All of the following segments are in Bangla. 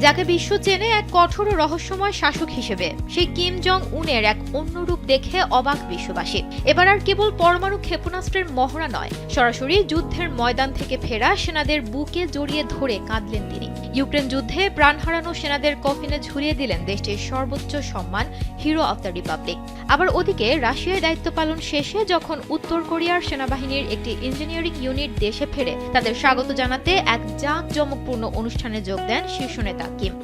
যাকে বিশ্ব চেনে এক কঠোর ও রহস্যময় শাসক হিসেবে, সেই কিম জং উনের এক অন্য রূপ দেখে অবাক বিশ্ববাসী। এবার আর কেবল পরমাণু ক্ষেপণাস্ত্রের মহড়া নয়, সরাসরি যুদ্ধের ময়দান থেকে ফেরা সেনাদের বুকে জড়িয়ে ধরে কাঁদলেন তিনি। ইউক্রেন যুদ্ধে প্রাণ হারানো সেনাদের কফিনে ঝুলিয়ে দিলেন দেশটির সর্বোচ্চ সম্মান, হিরো অব দ্য রিপাবলিক। আবার ওদিকে রাশিয়ায় দায়িত্ব পালন শেষে যখন উত্তর কোরিয়ার সেনাবাহিনীর একটি ইঞ্জিনিয়ারিং ইউনিট দেশে ফেরে, তাদের স্বাগত জানাতে এক জাঁকজমকপূর্ণ অনুষ্ঠানে যোগ দেন শীর্ষ নেতা কিম।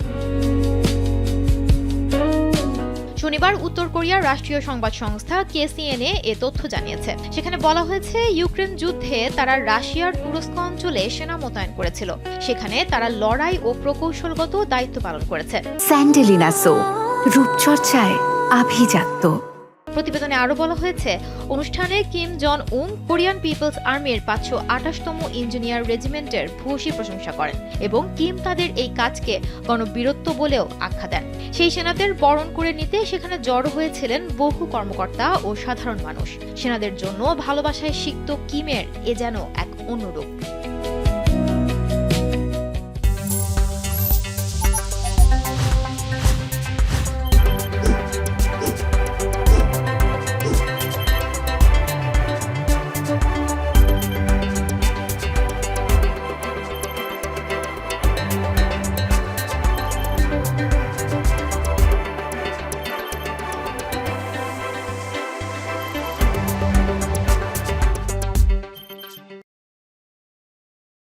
শনিবার উত্তর কোরিয়ার রাষ্ট্রীয় সংবাদ সংস্থা KCNA এ তথ্য জানিয়েছে। সেখানে বলা হয়েছে, ইউক্রেন যুদ্ধে তারা রাশিয়ার তুরস্ক অঞ্চলে সেনা মোতায়েন করেছিল। সেখানে তারা লড়াই ও প্রকৌশলগত দায়িত্ব পালন করেছে। স্যান্ডেলিনা সো, রূপচর্চায় আভিজাত্য। প্রতিবেদনে আরও বলা হয়েছে, অনুষ্ঠানে কিম জন উন কোরিয়ান পিপলস আর্মির 528তম ইঞ্জিনিয়ার রেজিমেন্টের ভূয়সী প্রশংসা করেন এবং কিম তাদের এই কাজকে গণবীরত্ব বলেও আখ্যা দেন। সেই সেনাদের বরণ করে নিতে সেখানে জড়ো হয়েছিলেন বহু কর্মকর্তা ও সাধারণ মানুষ। সেনাদের জন্য ভালোবাসায় সিক্ত কিমের এ যেন এক অন্য রূপ।